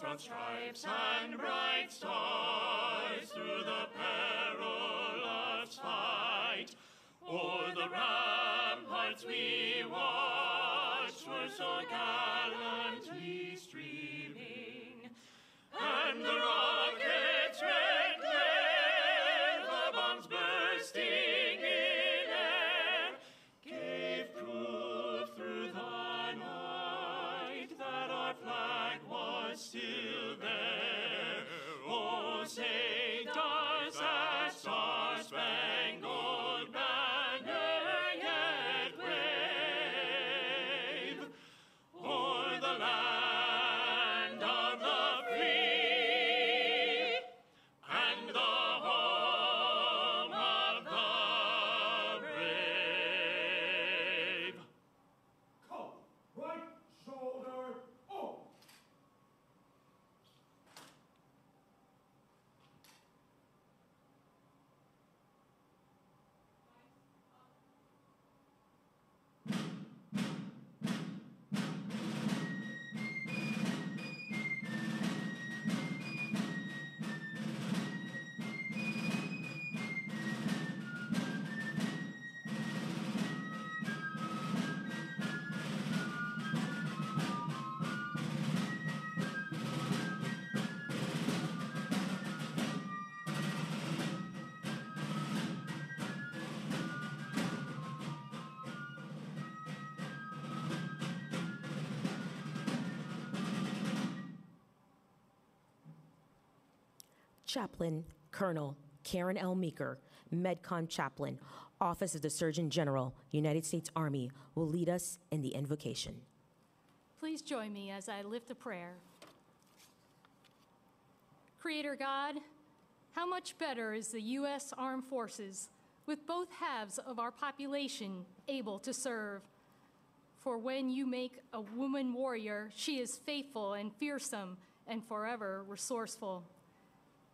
from stripes and bright stars through the perilous fight. O'er the ramparts we watched were so gallantly streaming, and the rockets' red glare, the bombs bursting in air, gave proof through the night that our flag was still there. Oh, say does that star-spangled banner yet wave o'er the land of the free and the home of the brave? Come, right shoulder, oh! Chaplain Colonel Karen L. Meeker, MedCon Chaplain, Office of the Surgeon General, United States Army, will lead us in the invocation. Please join me as I lift a prayer. Creator God, how much better is the U.S. Armed Forces with both halves of our population able to serve? For when you make a woman warrior, she is faithful and fearsome and forever resourceful.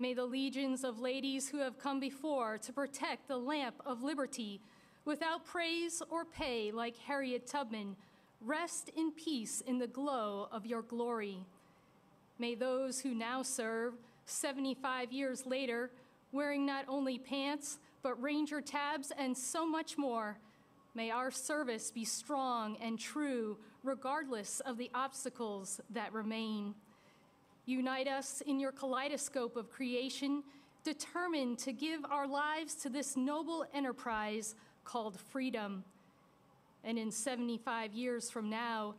May the legions of ladies who have come before to protect the lamp of liberty without praise or pay like Harriet Tubman rest in peace in the glow of your glory. May those who now serve 75 years later, wearing not only pants, but ranger tabs and so much more, may our service be strong and true regardless of the obstacles that remain. Unite us in your kaleidoscope of creation, determined to give our lives to this noble enterprise called freedom. And in 75 years from now,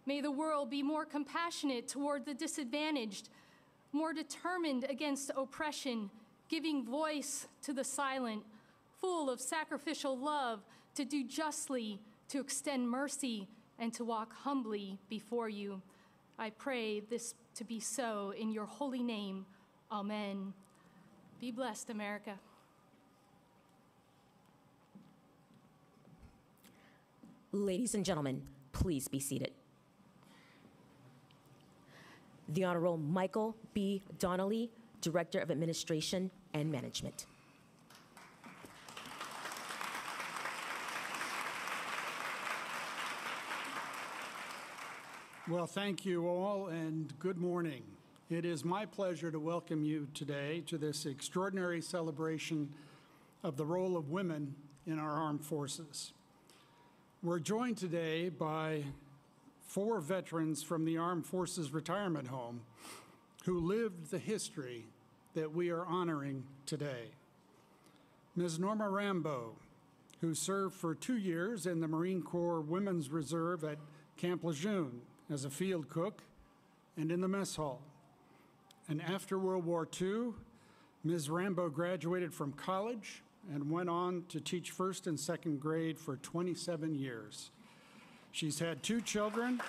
may the world be more compassionate toward the disadvantaged, more determined against oppression, giving voice to the silent, full of sacrificial love to do justly, to extend mercy, and to walk humbly before you. I pray this to be so in your holy name. Amen. Be blessed, America. Ladies and gentlemen, please be seated. The Honorable Michael B. Donnelly, Director of Administration and Management. Well, thank you all, and good morning. It is my pleasure to welcome you today to this extraordinary celebration of the role of women in our armed forces. We're joined today by 4 veterans from the Armed Forces Retirement Home who lived the history that we are honoring today. Ms. Norma Rambo, who served for 2 years in the Marine Corps Women's Reserve at Camp Lejeune as a field cook and in the mess hall. And after World War II, Ms. Rambo graduated from college and went on to teach first and second grade for 27 years. She's had 2 children.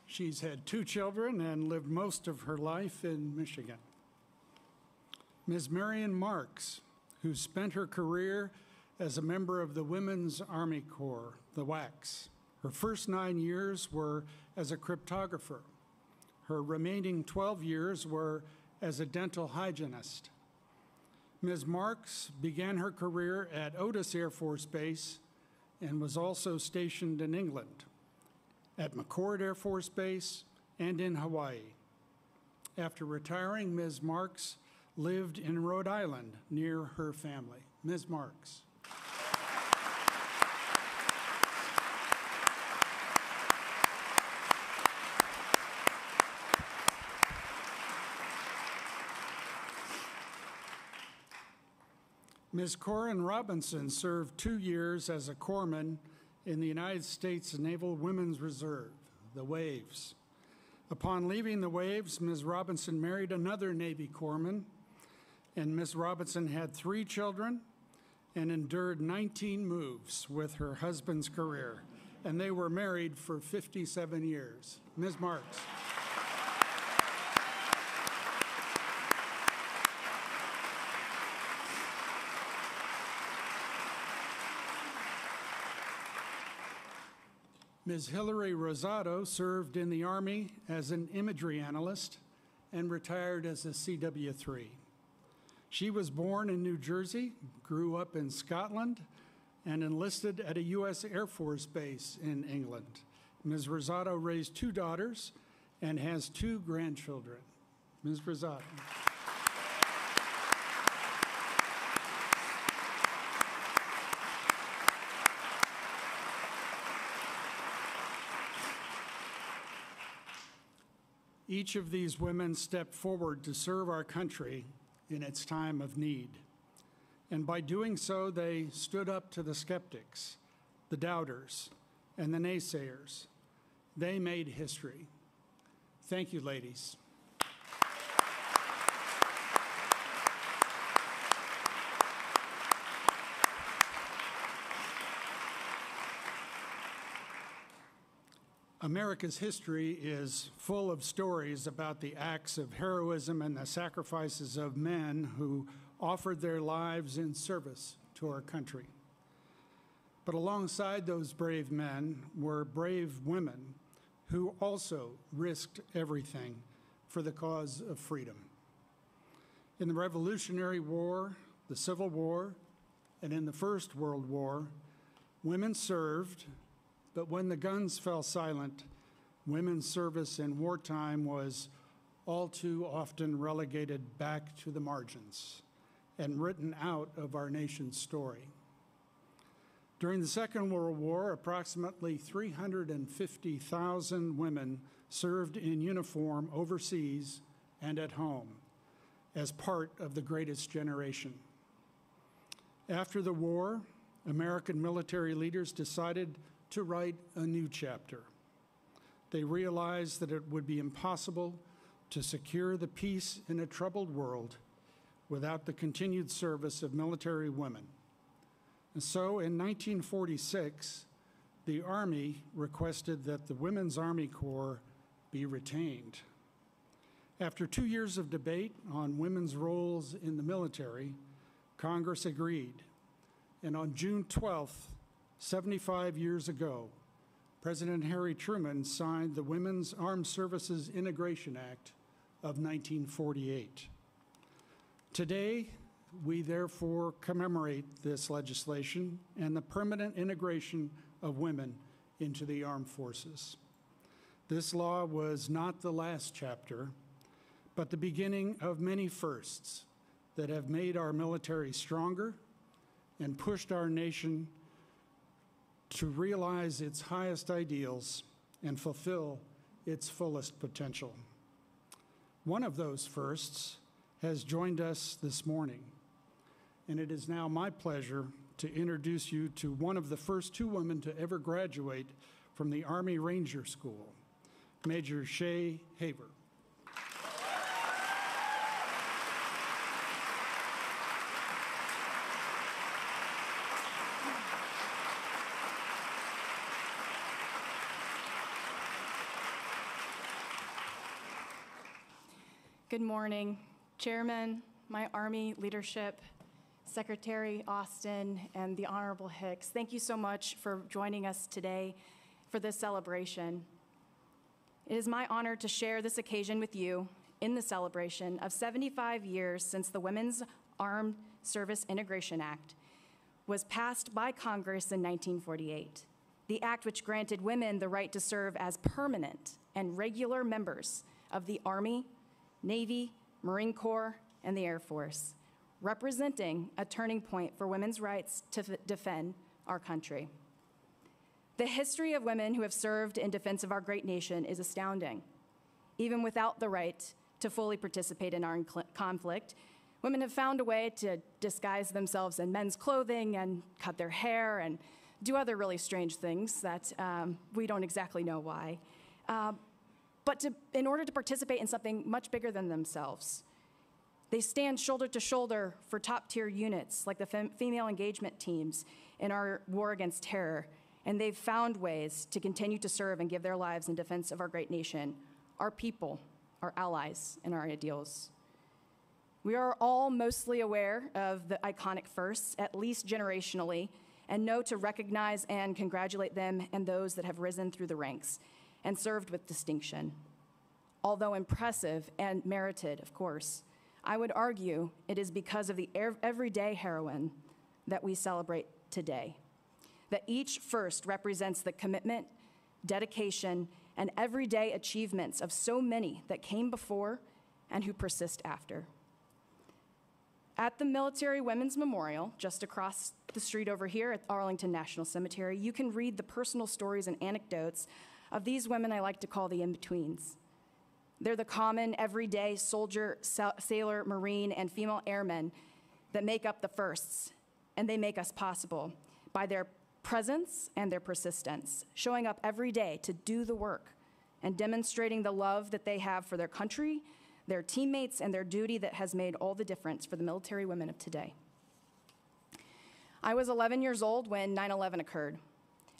She's had 2 children and lived most of her life in Michigan. Ms. Marion Marks, who spent her career as a member of the Women's Army Corps, the WACs. Her first 9 years were as a cryptographer. Her remaining 12 years were as a dental hygienist. Ms. Marks began her career at Otis Air Force Base and was also stationed in England, at McChord Air Force Base, and in Hawaii. After retiring, Ms. Marks lived in Rhode Island near her family. Ms. Marks. Ms. Corin Robinson served 2 years as a corpsman in the United States Naval Women's Reserve, the Waves. Upon leaving the Waves, Ms. Robinson married another Navy corpsman, and Ms. Robinson had 3 children and endured 19 moves with her husband's career, and they were married for 57 years. Ms. Marks. Ms. Hillary Rosado served in the Army as an imagery analyst and retired as a CW3. She was born in New Jersey, grew up in Scotland, and enlisted at a U.S. Air Force base in England. Ms. Rosado raised 2 daughters and has 2 grandchildren. Ms. Rosado. Each of these women stepped forward to serve our country in its time of need. And by doing so, they stood up to the skeptics, the doubters, and the naysayers. They made history. Thank you, ladies. America's history is full of stories about the acts of heroism and the sacrifices of men who offered their lives in service to our country. But alongside those brave men were brave women who also risked everything for the cause of freedom. In the Revolutionary War, the Civil War, and in the First World War, women served. But when the guns fell silent, women's service in wartime was all too often relegated back to the margins and written out of our nation's story. During the Second World War, approximately 350,000 women served in uniform overseas and at home as part of the greatest generation. After the war, American military leaders decided to write a new chapter. They realized that it would be impossible to secure the peace in a troubled world without the continued service of military women. And so in 1946, the Army requested that the Women's Army Corps be retained. After 2 years of debate on women's roles in the military, Congress agreed. And on June 12th, 75 years ago, President Harry Truman signed the Women's Armed Services Integration Act of 1948. Today, we therefore commemorate this legislation and the permanent integration of women into the armed forces. This law was not the last chapter, but the beginning of many firsts that have made our military stronger and pushed our nation to realize its highest ideals and fulfill its fullest potential. One of those firsts has joined us this morning, and it is now my pleasure to introduce you to one of the first 2 women to ever graduate from the Army Ranger School, Major Shay Haber. Good morning, Chairman, my Army leadership, Secretary Austin, and the Honorable Hicks. Thank you so much for joining us today for this celebration. It is my honor to share this occasion with you in the celebration of 75 years since the Women's Armed Service Integration Act was passed by Congress in 1948. The act which granted women the right to serve as permanent and regular members of the Army, Navy, Marine Corps, and the Air Force, representing a turning point for women's rights to defend our country. The history of women who have served in defense of our great nation is astounding. Even without the right to fully participate in our conflict, women have found a way to disguise themselves in men's clothing and cut their hair and do other really strange things that we don't exactly know why. But in order to participate in something much bigger than themselves, they stand shoulder to shoulder for top-tier units like the female engagement teams in our war against terror, and they've found ways to continue to serve and give their lives in defense of our great nation, our people, our allies, and our ideals. We are all mostly aware of the iconic firsts, at least generationally, and know to recognize and congratulate them and those that have risen through the ranks and served with distinction. Although impressive and merited, of course, I would argue it is because of the everyday heroine that we celebrate today. That each first represents the commitment, dedication, and everyday achievements of so many that came before and who persist after. At the Military Women's Memorial, just across the street over here at Arlington National Cemetery, you can read the personal stories and anecdotes of these women I like to call the in-betweens. They're the common, everyday soldier, sailor, Marine, and female airmen that make up the firsts, and they make us possible by their presence and their persistence, showing up every day to do the work and demonstrating the love that they have for their country, their teammates, and their duty that has made all the difference for the military women of today. I was 11 years old when 9/11 occurred,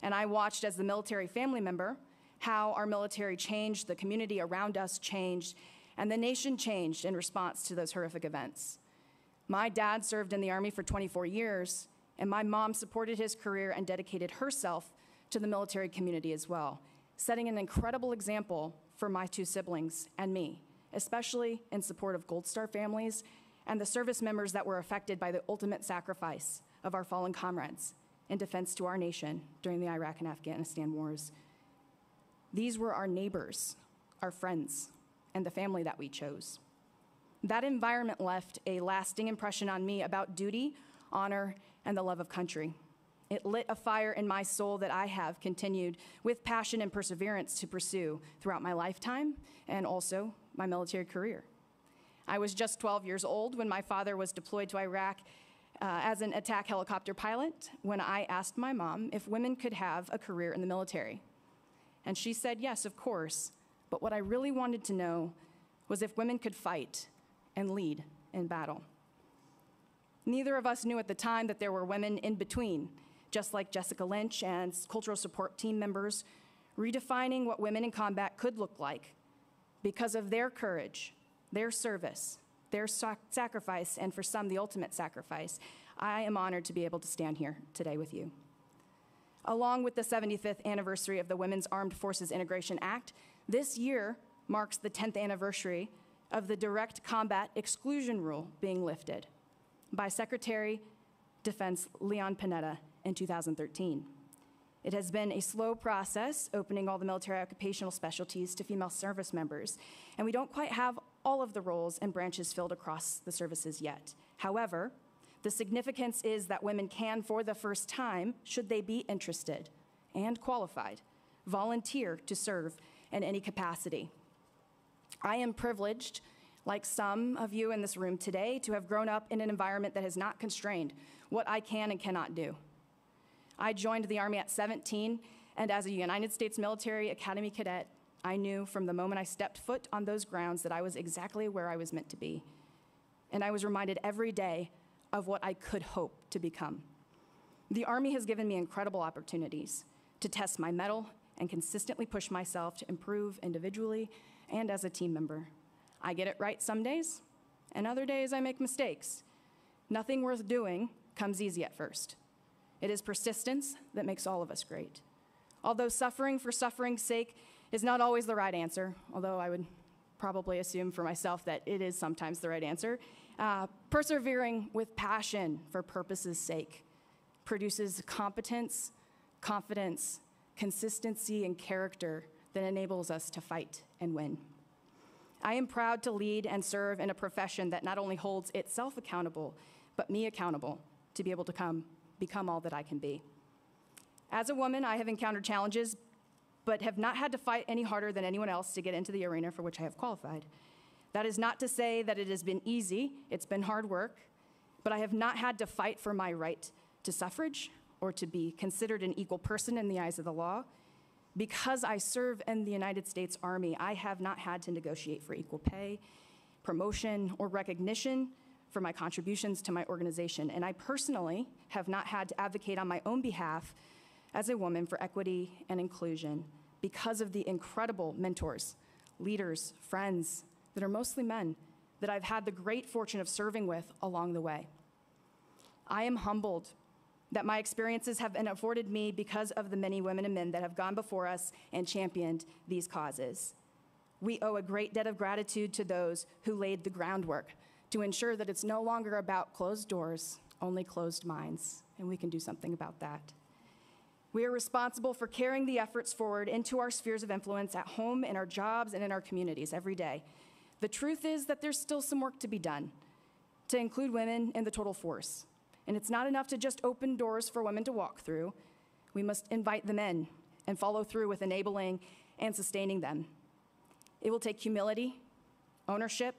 and I watched as the military family member how our military changed, the community around us changed, and the nation changed in response to those horrific events. My dad served in the Army for 24 years, and my mom supported his career and dedicated herself to the military community as well, setting an incredible example for my two siblings and me, especially in support of Gold Star families and the service members that were affected by the ultimate sacrifice of our fallen comrades in defense to our nation during the Iraq and Afghanistan wars. These were our neighbors, our friends, and the family that we chose. That environment left a lasting impression on me about duty, honor, and the love of country. It lit a fire in my soul that I have continued with passion and perseverance to pursue throughout my lifetime and also my military career. I was just 12 years old when my father was deployed to Iraq as an attack helicopter pilot when I asked my mom if women could have a career in the military. And she said, yes, of course, but what I really wanted to know was if women could fight and lead in battle. Neither of us knew at the time that there were women in between, just like Jessica Lynch and cultural support team members, redefining what women in combat could look like because of their courage, their service, their sacrifice, and for some, the ultimate sacrifice. I am honored to be able to stand here today with you. Along with the 75th anniversary of the Women's Armed Forces Integration Act, this year marks the 10th anniversary of the direct combat exclusion rule being lifted by Secretary Defense Leon Panetta in 2013. It has been a slow process opening all the military occupational specialties to female service members, and we don't quite have all of the roles and branches filled across the services yet. However, the significance is that women can, for the first time, should they be interested and qualified, volunteer to serve in any capacity. I am privileged, like some of you in this room today, to have grown up in an environment that has not constrained what I can and cannot do. I joined the Army at 17, and as a United States Military Academy cadet, I knew from the moment I stepped foot on those grounds that I was exactly where I was meant to be. And I was reminded every day of what I could hope to become. The Army has given me incredible opportunities to test my mettle and consistently push myself to improve individually and as a team member. I get it right some days, and other days I make mistakes. Nothing worth doing comes easy at first. It is persistence that makes all of us great. Although suffering for suffering's sake is not always the right answer, although I would probably assume for myself that it is sometimes the right answer. Persevering with passion for purpose's sake produces competence, confidence, consistency, and character that enables us to fight and win. I am proud to lead and serve in a profession that not only holds itself accountable, but me accountable to be able to become all that I can be. As a woman, I have encountered challenges, but have not had to fight any harder than anyone else to get into the arena for which I have qualified. That is not to say that it has been easy. It's been hard work, but I have not had to fight for my right to suffrage or to be considered an equal person in the eyes of the law. Because I serve in the United States Army, I have not had to negotiate for equal pay, promotion, or recognition for my contributions to my organization. And I personally have not had to advocate on my own behalf as a woman for equity and inclusion because of the incredible mentors, leaders, friends that are mostly men that I've had the great fortune of serving with along the way. I am humbled that my experiences have been afforded me because of the many women and men that have gone before us and championed these causes. We owe a great debt of gratitude to those who laid the groundwork to ensure that it's no longer about closed doors, only closed minds, and we can do something about that. We are responsible for carrying the efforts forward into our spheres of influence at home, in our jobs, and in our communities every day. The truth is that there's still some work to be done to include women in the total force. And it's not enough to just open doors for women to walk through. We must invite them in and follow through with enabling and sustaining them. It will take humility, ownership,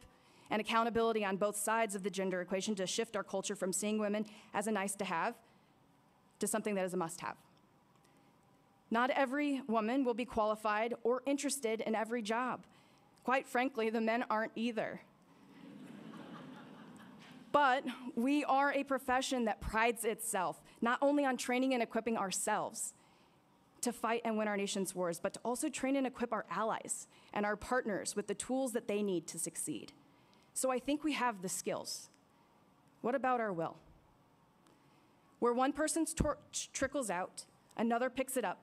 and accountability on both sides of the gender equation to shift our culture from seeing women as a nice to have to something that is a must have. Not every woman will be qualified or interested in every job. Quite frankly, the men aren't either. But we are a profession that prides itself not only on training and equipping ourselves to fight and win our nation's wars, but to also train and equip our allies and our partners with the tools that they need to succeed. So I think we have the skills. What about our will? Where one person's torch trickles out, another picks it up,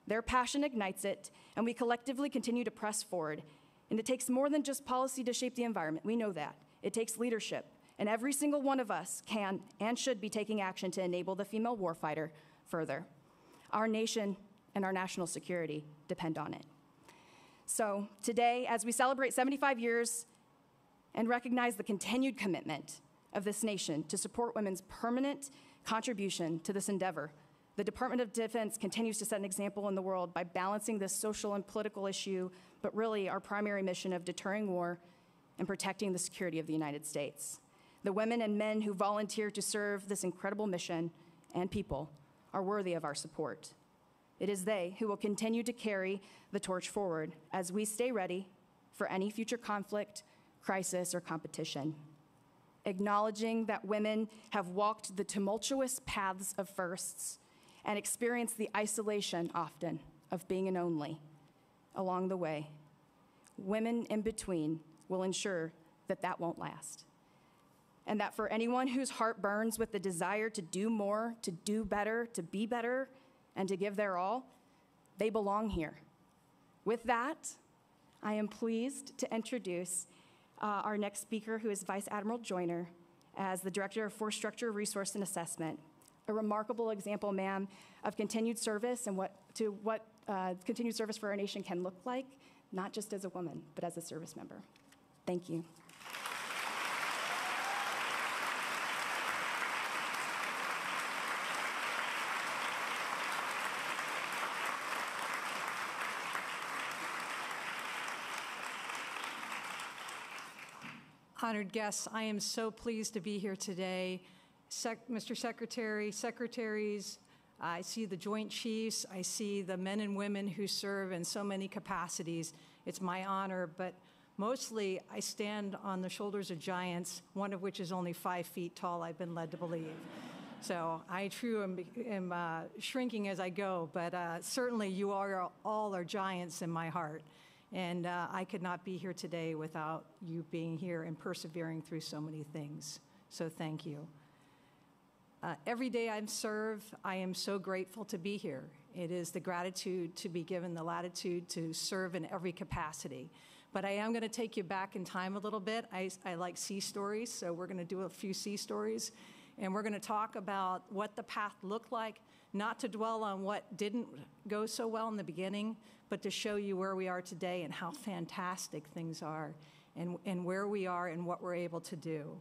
their passion ignites it, and we collectively continue to press forward. And it takes more than just policy to shape the environment. We know that. It takes leadership. And every single one of us can and should be taking action to enable the female warfighter further. Our nation and our national security depend on it. So today, as we celebrate 75 years and recognize the continued commitment of this nation to support women's permanent contribution to this endeavor, the Department of Defense continues to set an example in the world by balancing this social and political issue, but really our primary mission of deterring war and protecting the security of the United States. The women and men who volunteer to serve this incredible mission and people are worthy of our support. It is they who will continue to carry the torch forward as we stay ready for any future conflict, crisis, or competition. Acknowledging that women have walked the tumultuous paths of firsts and experienced the isolation often of being an only along the way, women in between will ensure that that won't last. And that for anyone whose heart burns with the desire to do more, to do better, to be better, and to give their all, they belong here. With that, I am pleased to introduce our next speaker, who is Vice Admiral Joyner, as the Director of Force Structure, Resource, and Assessment. A remarkable example, ma'am, of continued service and what continued service for our nation can look like, not just as a woman, but as a service member. Thank you. Honored guests, I am so pleased to be here today. Mr. Secretary, secretaries, I see the Joint Chiefs, I see the men and women who serve in so many capacities. It's my honor, but mostly I stand on the shoulders of giants, one of which is only 5 feet tall, I've been led to believe. So I truly am shrinking as I go, but certainly you all are giants in my heart. And I could not be here today without you being here and persevering through so many things. So thank you. Every day I serve, I am so grateful to be here. It is the gratitude to be given the latitude to serve in every capacity. But I am going to take you back in time a little bit. I like sea stories, so we're going to do a few sea stories. And we're going to talk about what the path looked like, not to dwell on what didn't go so well in the beginning, but to show you where we are today and how fantastic things are and where we are and what we're able to do.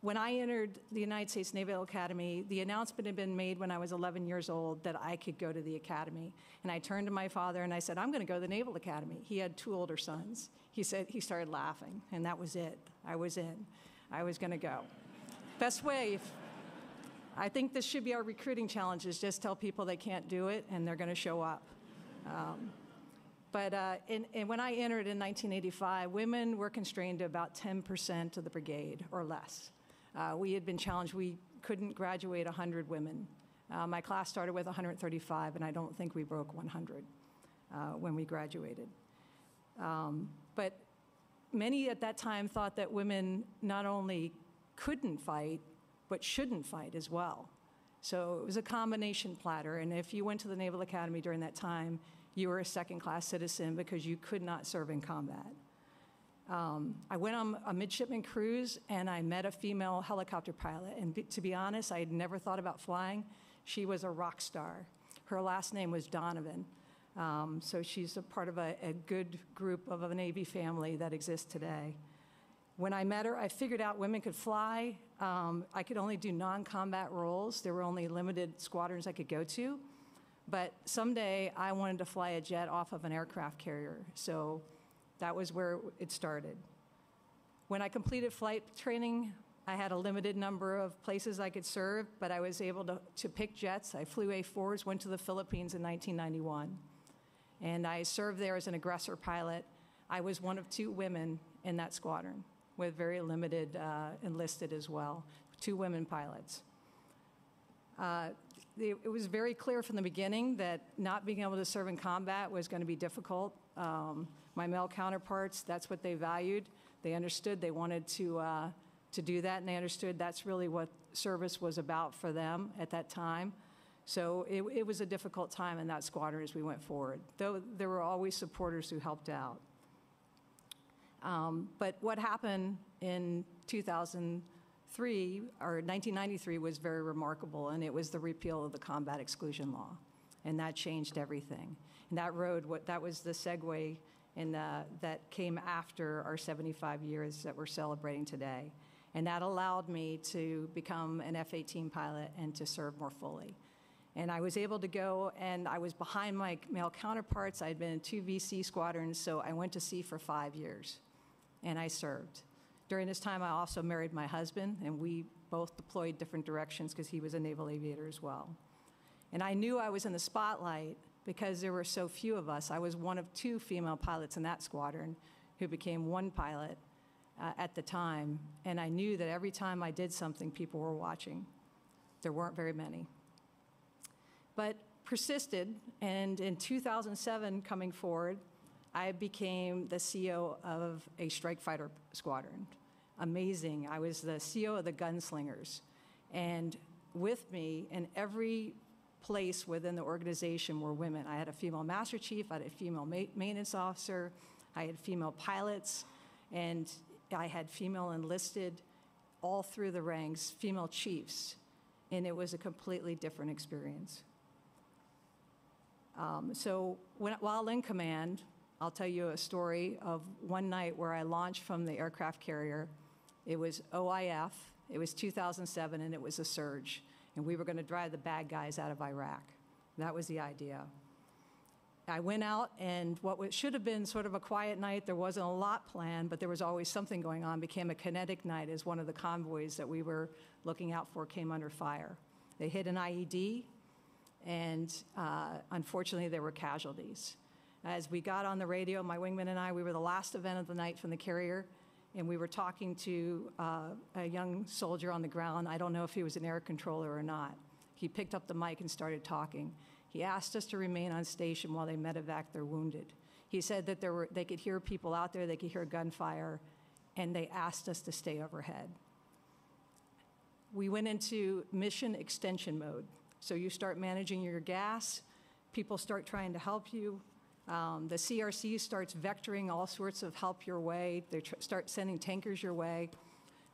When I entered the United States Naval Academy, the announcement had been made when I was 11 years old that I could go to the academy. And I turned to my father and I said, I'm going to go to the Naval Academy. He had 2 older sons. He started laughing, and that was it. I was in. I was going to go. Best way, I think this should be our recruiting challenge, is just tell people they can't do it and they're going to show up. But when I entered in 1985, women were constrained to about 10% of the brigade or less. We had been challenged. We couldn't graduate 100 women. My class started with 135, and I don't think we broke 100 when we graduated. But many at that time thought that women not only couldn't fight, but shouldn't fight as well. So it was a combination platter, and if you went to the Naval Academy during that time, you were a second-class citizen because you could not serve in combat. I went on a midshipman cruise, and I met a female helicopter pilot. And to be honest, I had never thought about flying. She was a rock star. Her last name was Donovan. So she's a part of a good group of a Navy family that exists today. When I met her, I figured out women could fly. I could only do non-combat roles. There were only limited squadrons I could go to. But someday, I wanted to fly a jet off of an aircraft carrier. So that was where it started. When I completed flight training, I had a limited number of places I could serve, but I was able to pick jets. I flew A4s, went to the Philippines in 1991. And I served there as an aggressor pilot. I was one of 2 women in that squadron, with very limited enlisted as well, 2 women pilots. It was very clear from the beginning that not being able to serve in combat was going to be difficult. My male counterparts, that's what they valued. They understood they wanted to do that, and they understood that's really what service was about for them at that time. So it was a difficult time in that squadron as we went forward, though there were always supporters who helped out. But what happened in 2003, or 1993, was very remarkable, and it was the repeal of the combat exclusion law, and that changed everything. And that was the segue that came after our 75 years that we're celebrating today. And that allowed me to become an F-18 pilot and to serve more fully. And I was able to go, and I was behind my male counterparts. I'd been in 2 VC squadrons, so I went to sea for 5 years, and I served. During this time, I also married my husband, and we both deployed different directions because he was a naval aviator as well. And I knew I was in the spotlight because there were so few of us. I was one of 2 female pilots in that squadron who became 1 pilot at the time, and I knew that every time I did something, people were watching. There weren't very many. But persisted, and in 2007, coming forward, I became the CO of a strike fighter squadron. Amazing. I was the CO of the gunslingers. And with me in every place within the organization were women. I had a female master chief, I had a female maintenance officer, I had female pilots, and I had female enlisted all through the ranks, female chiefs, and it was a completely different experience. So while in command, I'll tell you a story of one night where I launched from the aircraft carrier. It was OIF, it was 2007, and it was a surge. And we were going to drive the bad guys out of Iraq. That was the idea. I went out, and what should have been sort of a quiet night, there wasn't a lot planned, but there was always something going on, became a kinetic night as one of the convoys that we were looking out for came under fire. They hit an IED, and unfortunately, there were casualties. As we got on the radio, my wingman and I, we were the last event of the night from the carrier, and we were talking to a young soldier on the ground. I don't know if he was an air controller or not. He picked up the mic and started talking. He asked us to remain on station while they medevac their wounded. He said that they could hear people out there, they could hear gunfire, and they asked us to stay overhead. We went into mission extension mode. So you start managing your gas, people start trying to help you, The CRC starts vectoring all sorts of help your way. They start sending tankers your way.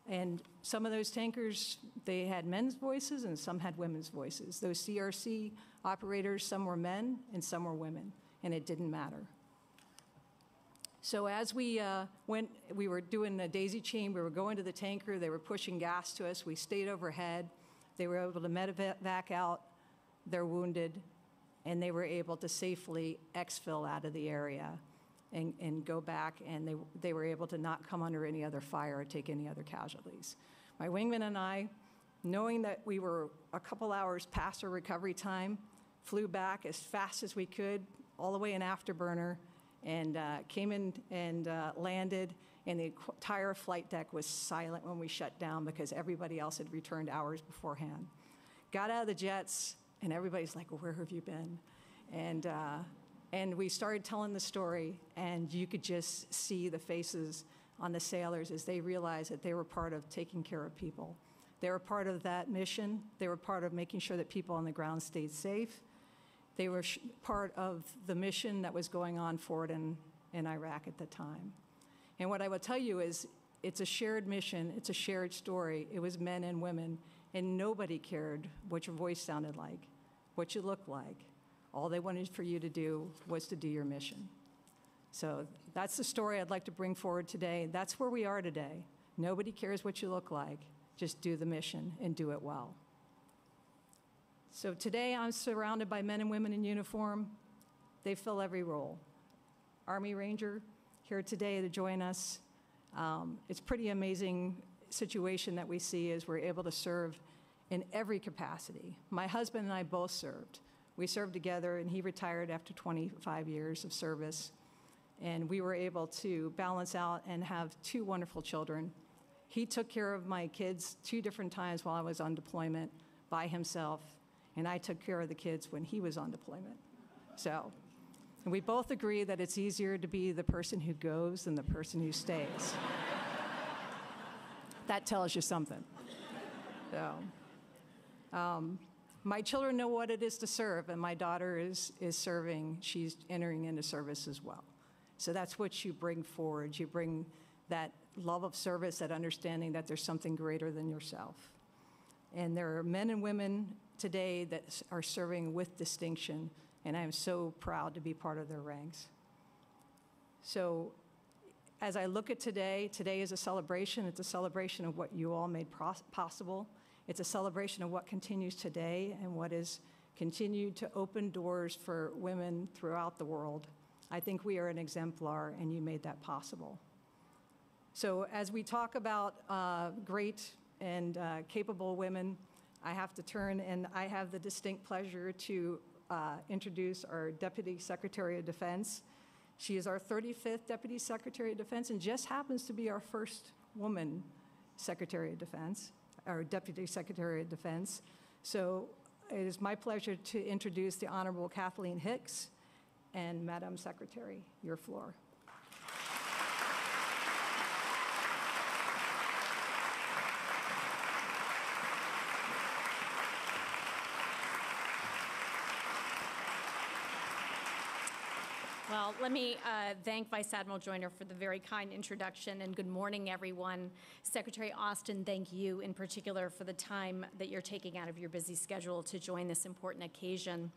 And some of those tankers, they had men's voices and some had women's voices. Those CRC operators, some were men and some were women, and it didn't matter. So as we were doing a daisy chain, we were going to the tanker, they were pushing gas to us, we stayed overhead, they were able to medevac out their wounded, and they were able to safely exfil out of the area and go back, and they were able to not come under any other fire or take any other casualties. My wingman and I, knowing that we were a couple hours past our recovery time, flew back as fast as we could, all the way in afterburner, and came in and landed, and the entire flight deck was silent when we shut down because everybody else had returned hours beforehand. Got out of the jets, and everybody's like, well, where have you been? And we started telling the story, and you could just see the faces on the sailors as they realized that they were part of taking care of people. They were part of that mission. They were part of making sure that people on the ground stayed safe. They were part of the mission that was going on forward in Iraq at the time. And what I will tell you is it's a shared mission. It's a shared story. It was men and women, and nobody cared what your voice sounded like, what you looked like. All they wanted for you to do was to do your mission. So that's the story I'd like to bring forward today. That's where we are today. Nobody cares what you look like. Just do the mission and do it well. So today I'm surrounded by men and women in uniform. They fill every role. Army Ranger here today to join us. It's a pretty amazing situation that we see as we're able to serve in every capacity. My husband and I both served. We served together, and he retired after 25 years of service. And we were able to balance out and have 2 wonderful children. He took care of my kids 2 different times while I was on deployment by himself, and I took care of the kids when he was on deployment. So, and we both agree that it's easier to be the person who goes than the person who stays. That tells you something. So, my children know what it is to serve, and my daughter is serving. She's entering into service as well. So that's what you bring forward. You bring that love of service, that understanding that there's something greater than yourself. And there are men and women today that are serving with distinction, and I am so proud to be part of their ranks. So as I look at today, today is a celebration. It's a celebration of what you all made possible. It's a celebration of what continues today and what is continued to open doors for women throughout the world. I think we are an exemplar, and you made that possible. So as we talk about great and capable women, I have to turn, and I have the distinct pleasure to introduce our Deputy Secretary of Defense. She is our 35th Deputy Secretary of Defense and just happens to be our first woman Secretary of Defense, our Deputy Secretary of Defense. So it is my pleasure to introduce the Honorable Kathleen Hicks. And Madam Secretary, your floor. Well, let me thank Vice Admiral Joyner for the very kind introduction, and good morning, everyone. Secretary Austin, thank you in particular for the time that you're taking out of your busy schedule to join this important occasion.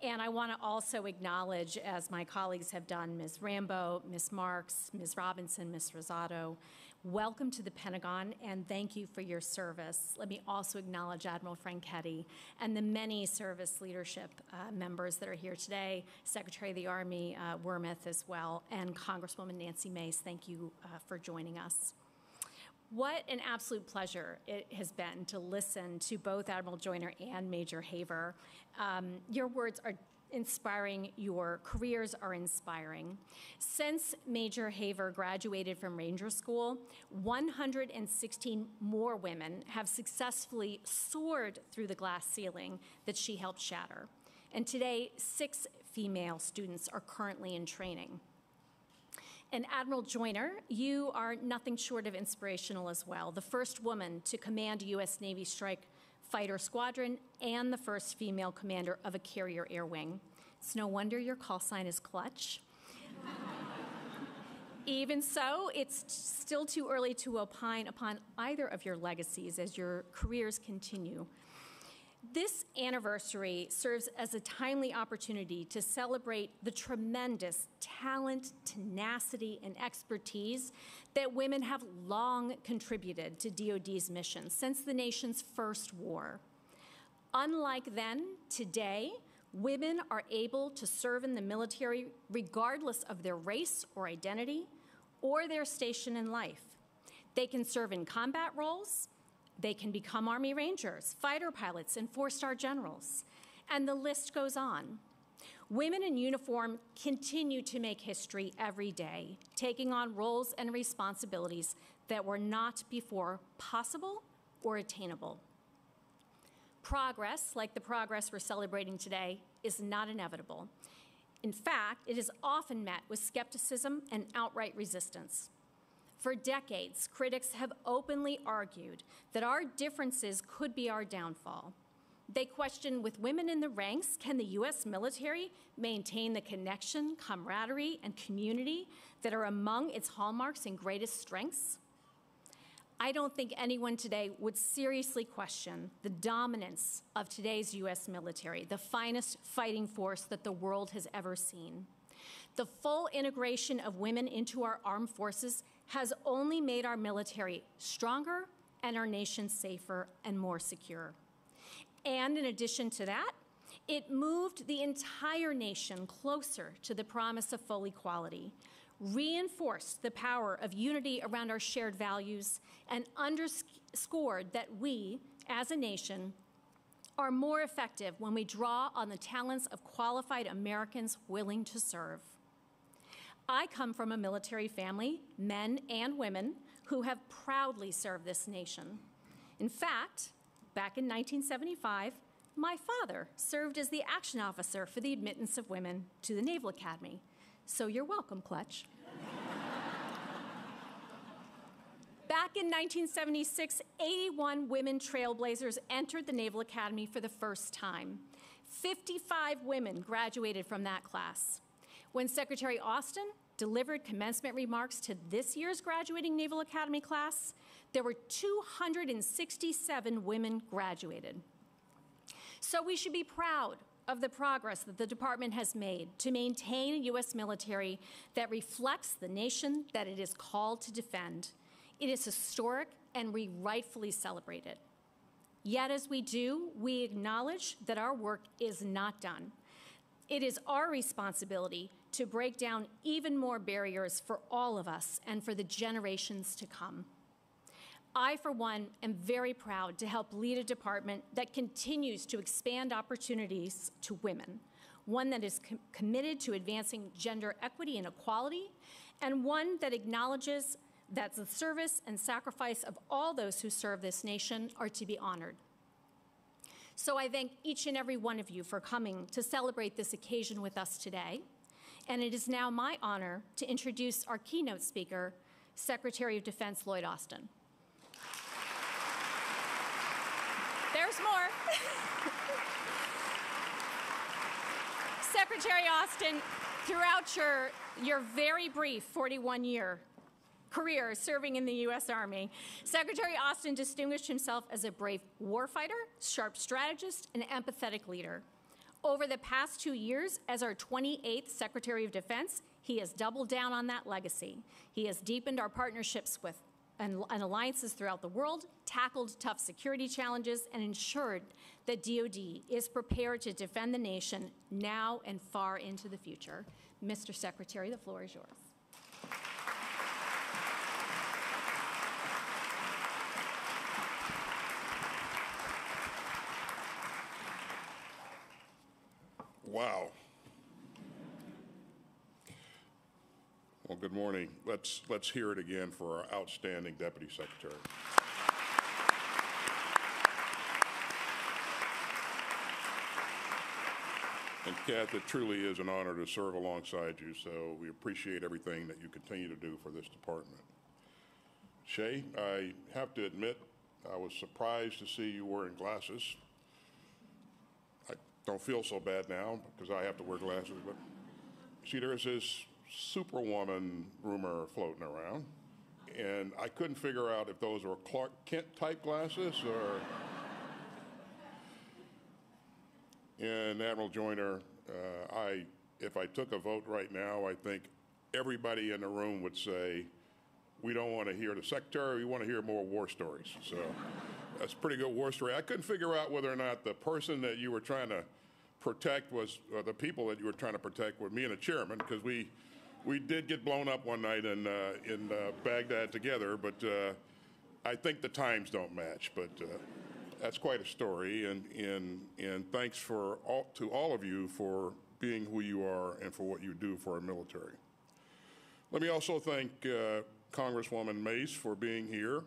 And I want to also acknowledge, as my colleagues have done, Ms. Rambo, Ms. Marks, Ms. Robinson, Ms. Rosado, welcome to the Pentagon, and thank you for your service. Let me also acknowledge Admiral Franchetti and the many service leadership members that are here today, Secretary of the Army Wormuth as well, and Congresswoman Nancy Mace. Thank you for joining us. What an absolute pleasure it has been to listen to both Admiral Joyner and Major Haver. Your words are inspiring. Your careers are inspiring. Since Major Haver graduated from Ranger School, 116 more women have successfully soared through the glass ceiling that she helped shatter. And today, 6 female students are currently in training. And Admiral Joyner, you are nothing short of inspirational as well. The first woman to command a U.S. Navy strike fighter squadron and the first female commander of a carrier air wing. It's no wonder your call sign is Clutch. Even so, it's still too early to opine upon either of your legacies as your careers continue. This anniversary serves as a timely opportunity to celebrate the tremendous talent, tenacity, and expertise that women have long contributed to DoD's mission since the nation's first war. Unlike then, today, women are able to serve in the military regardless of their race or identity or their station in life. They can serve in combat roles. They can become Army Rangers, fighter pilots, and four-star generals, and the list goes on. Women in uniform continue to make history every day, taking on roles and responsibilities that were not before possible or attainable. Progress, like the progress we're celebrating today, is not inevitable. In fact, it is often met with skepticism and outright resistance. For decades, critics have openly argued that our differences could be our downfall. They question, with women in the ranks, can the U.S. military maintain the connection, camaraderie, and community that are among its hallmarks and greatest strengths? I don't think anyone today would seriously question the dominance of today's U.S. military, the finest fighting force that the world has ever seen. The full integration of women into our armed forces has only made our military stronger and our nation safer and more secure. And in addition to that, it moved the entire nation closer to the promise of full equality, reinforced the power of unity around our shared values, and underscored that we, as a nation, are more effective when we draw on the talents of qualified Americans willing to serve. I come from a military family, men and women, who have proudly served this nation. In fact, back in 1975, my father served as the action officer for the admittance of women to the Naval Academy. So you're welcome, Clutch. Back in 1976, 81 women trailblazers entered the Naval Academy for the first time. 55 women graduated from that class. When Secretary Austin delivered commencement remarks to this year's graduating Naval Academy class, there were 267 women graduated. So we should be proud of the progress that the department has made to maintain a U.S. military that reflects the nation that it is called to defend. It is historic, and we rightfully celebrate it. Yet as we do, we acknowledge that our work is not done. It is our responsibility to break down even more barriers for all of us and for the generations to come. I, for one, am very proud to help lead a department that continues to expand opportunities to women, one that is committed to advancing gender equity and equality, and one that acknowledges that the service and sacrifice of all those who serve this nation are to be honored. So I thank each and every one of you for coming to celebrate this occasion with us today. And it is now my honor to introduce our keynote speaker, Secretary of Defense Lloyd Austin. There's more. Secretary Austin, throughout your very brief 41-year career serving in the U.S. Army, Secretary Austin distinguished himself as a brave warfighter, sharp strategist, and empathetic leader. Over the past 2 years, as our 28th Secretary of Defense, he has doubled down on that legacy. He has deepened our partnerships with and alliances throughout the world, tackled tough security challenges, and ensured that DoD is prepared to defend the nation now and far into the future. Mr. Secretary, the floor is yours. Wow. Well, good morning. Let's hear it again for our outstanding Deputy Secretary. And Kath, it truly is an honor to serve alongside you, so we appreciate everything that you continue to do for this department. Shay, I have to admit, I was surprised to see you wearing glasses. don't feel so bad now because I have to wear glasses, but see, there's this Superwoman rumor floating around, and I couldn't figure out if those were Clark Kent type glasses or. And Admiral Joyner, if I took a vote right now, I think everybody in the room would say, we don't want to hear the Secretary, we want to hear more war stories. So that's a pretty good war story. I couldn't figure out whether or not the person that you were trying to protect was, or the people that you were trying to protect were me and the chairman, because we did get blown up one night in Baghdad together, but I think the times don't match. But that's quite a story, and thanks to all of you for being who you are and for what you do for our military. Let me also thank Congresswoman Mace for being here,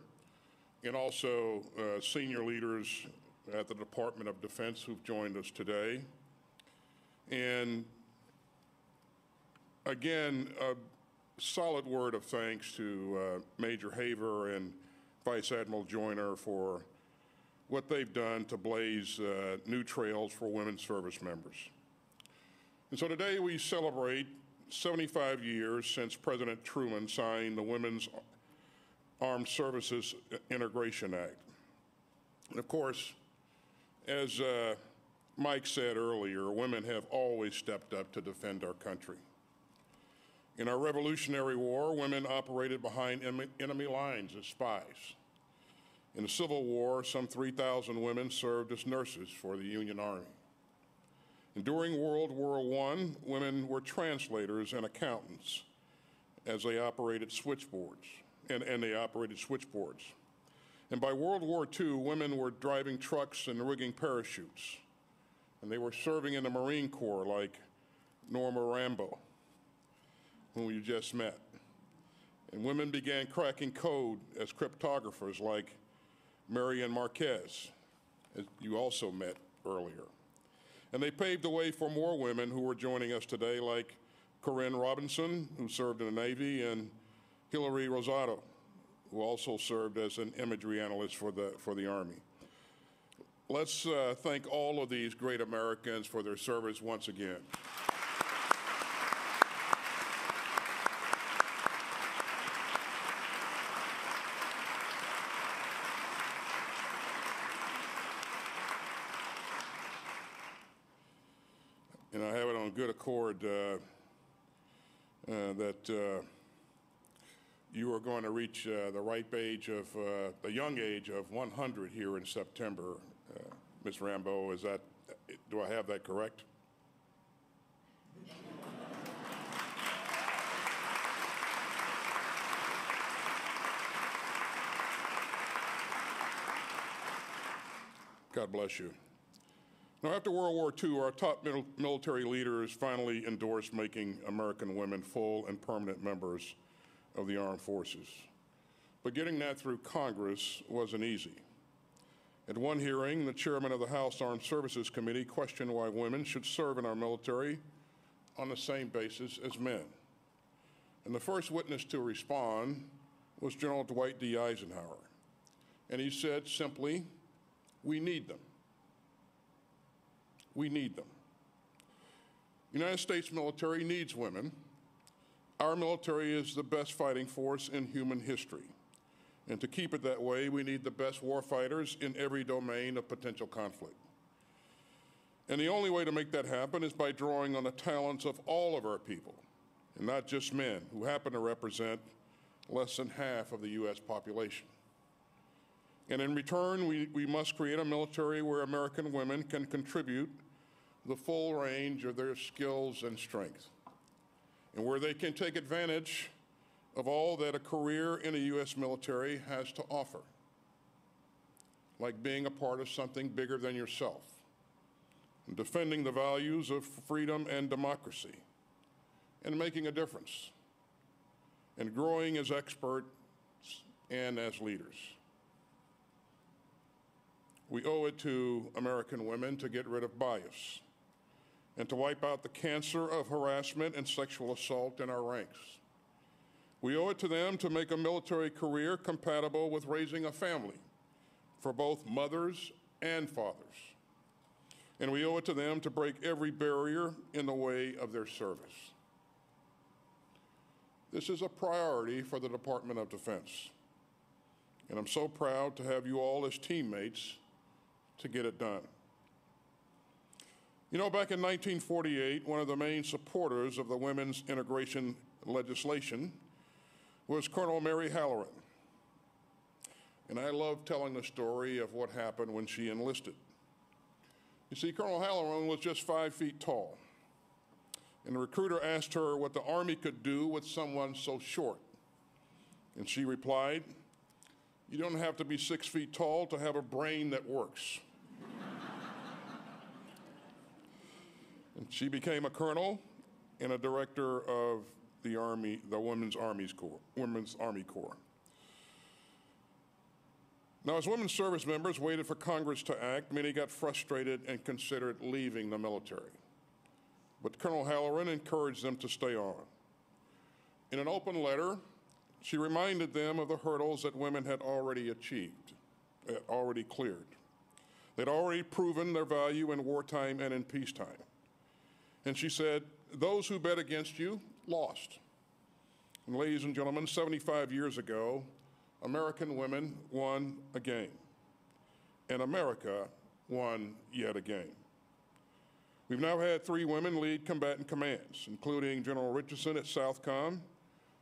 and also senior leaders at the Department of Defense who've joined us today. And again, a solid word of thanks to Major Haver and Vice Admiral Joyner for what they've done to blaze new trails for women service members. And so today we celebrate 75 years since President Truman signed the Women's Armed Services Integration Act. And of course, as Mike said earlier, women have always stepped up to defend our country. In our Revolutionary War, women operated behind enemy lines as spies. In the Civil War, some 3,000 women served as nurses for the Union Army. And during World War I, women were translators and accountants as they operated switchboards, and they operated switchboards. And by World War II, women were driving trucks and rigging parachutes. And they were serving in the Marine Corps like Norma Rambo, whom you just met. And women began cracking code as cryptographers like Marian Marquez, as you also met earlier. And they paved the way for more women who are joining us today, like Corinne Robinson, who served in the Navy, and Hillary Rosado, who also served as an imagery analyst for the Army. Let's thank all of these great Americans for their service once again. And I have it on good accord that you are going to reach the ripe age of, the young age of 100 here in September. Ms. Rambo, is that, do I have that correct? God bless you. Now, after World War II, our top military leaders finally endorsed making American women full and permanent members of the armed forces. But getting that through Congress wasn't easy. At one hearing, the chairman of the House Armed Services Committee questioned why women should serve in our military on the same basis as men. And the first witness to respond was General Dwight D. Eisenhower. And he said simply, we need them. We need them. The United States military needs women. Our military is the best fighting force in human history. And to keep it that way, we need the best warfighters in every domain of potential conflict. And the only way to make that happen is by drawing on the talents of all of our people, and not just men, who happen to represent less than half of the U.S. population. And in return, we must create a military where American women can contribute the full range of their skills and strengths, and where they can take advantage of all that a career in the U.S. military has to offer, like being a part of something bigger than yourself, and defending the values of freedom and democracy, and making a difference, and growing as experts and as leaders. We owe it to American women to get rid of bias and to wipe out the cancer of harassment and sexual assault in our ranks. We owe it to them to make a military career compatible with raising a family for both mothers and fathers. and we owe it to them to break every barrier in the way of their service. This is a priority for the Department of Defense, and I'm so proud to have you all as teammates to get it done. You know, back in 1948, one of the main supporters of the women's integration legislation was Colonel Mary Halloran. And I love telling the story of what happened when she enlisted. You see, Colonel Halloran was just 5 feet tall. And the recruiter asked her what the Army could do with someone so short. And she replied, "You don't have to be 6 feet tall to have a brain that works." And she became a colonel and a director of the Army, the Women's Army Corps. Now, as women service members waited for Congress to act, many got frustrated and considered leaving the military. But Colonel Halloran encouraged them to stay on. In an open letter, she reminded them of the hurdles that women had already achieved, already cleared. They'd already proven their value in wartime and in peacetime. And she said, "Those who bet against you lost." And ladies and gentlemen, 75 years ago, American women won again. And America won yet again. We've now had 3 women lead combatant commands, including General Richardson at Southcom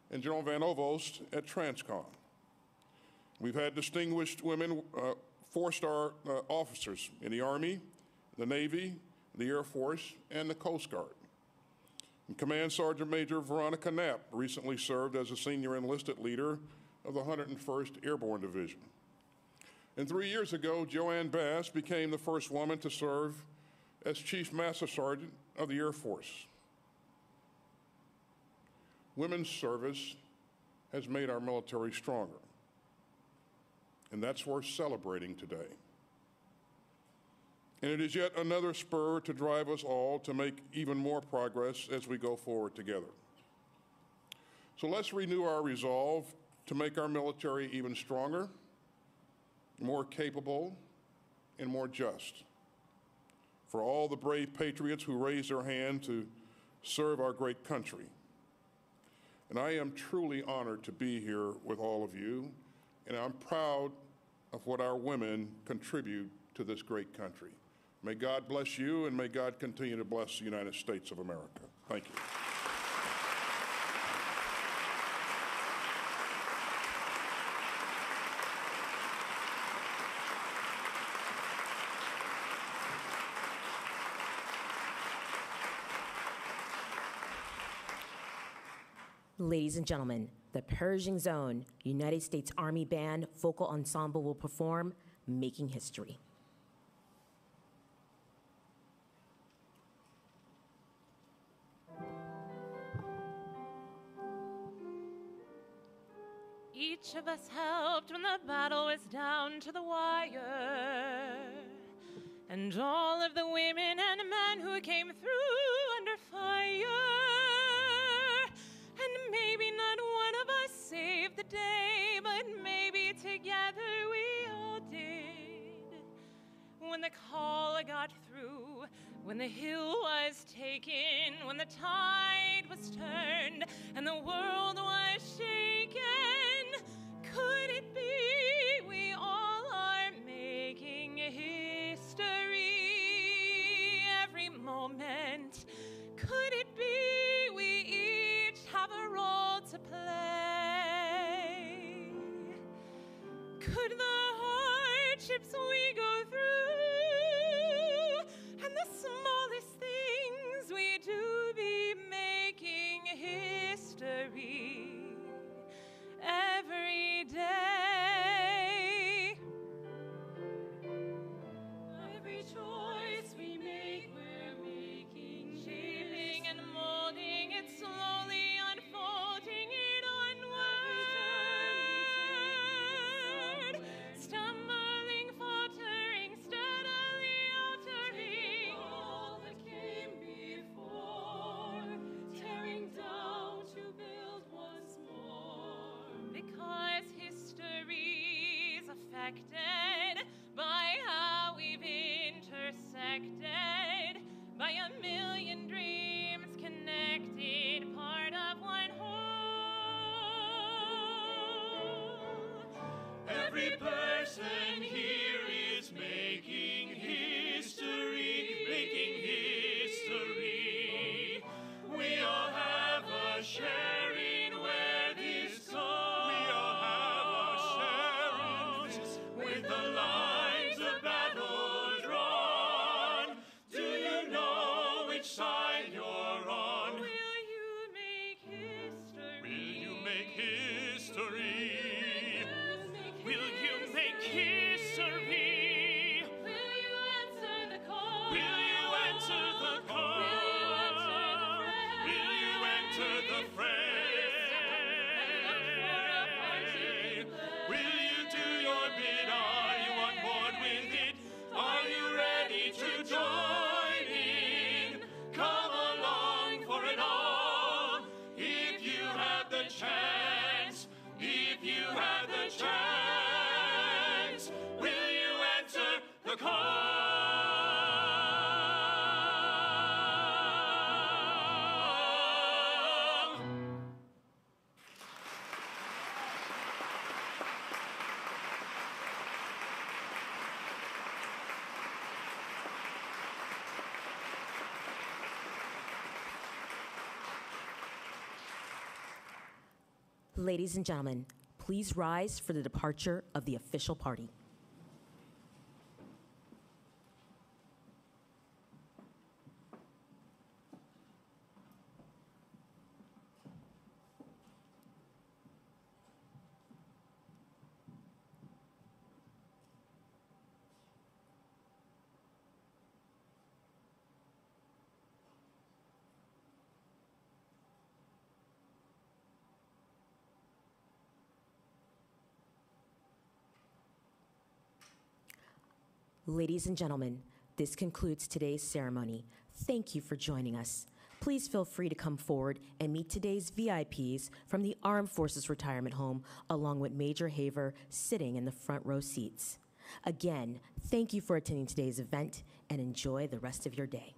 and General Van Ovost at Transcom. We've had distinguished women 4-star officers in the Army, the Navy, the Air Force, and the Coast Guard. And Command Sergeant Major Veronica Knapp recently served as a senior enlisted leader of the 101st Airborne Division. And 3 years ago, Joanne Bass became the first woman to serve as Chief Master Sergeant of the Air Force. Women's service has made our military stronger, and that's worth celebrating today. And it is yet another spur to drive us all to make even more progress as we go forward together. So let's renew our resolve to make our military even stronger, more capable, and more just. For all the brave patriots who raised their hand to serve our great country. And I am truly honored to be here with all of you, and I'm proud of what our women contribute to this great country. May God bless you, and may God continue to bless the United States of America. Thank you. Ladies and gentlemen, the Pershing Zone United States Army Band Vocal Ensemble will perform Making History. Each of us helped when the battle was down to the wire. And all of the women and men who came through under fire. And maybe not one of us saved the day, but maybe together we all did. When the call got through, when the hill was taken, when the tide was turned, and the world was shaken, could it be we all are making history every moment? Could it be we each have a role to play? Could the hardships we go through and the smallest things we do be making history every day? Every choice we make, we're making, shaping and molding it, slowly unfolding it onward. Stumbling, faltering, steadily altering all that came before, tearing down to build once more. Because history's affected by how we've intersected. by a million dreams connected, part of one whole. Every person here is making history, making history. We all have a share in where this goes. We all have a share in this, with the lines of battle drawn. Do you know which side you're on? Will you make history? Will you make history? Will you make history? Will you answer the call? Will you answer the call? Will you enter the fray? Will you do your bit? Are you on board with it? Are you ready to join in? Come along for it all. If you have the chance, if you have the chance, will you answer the call? Ladies and gentlemen, please rise for the departure of the official party. Ladies and gentlemen, this concludes today's ceremony. Thank you for joining us. Please feel free to come forward and meet today's VIPs from the Armed Forces Retirement Home, along with Major Haver sitting in the front row seats. Again, thank you for attending today's event and enjoy the rest of your day.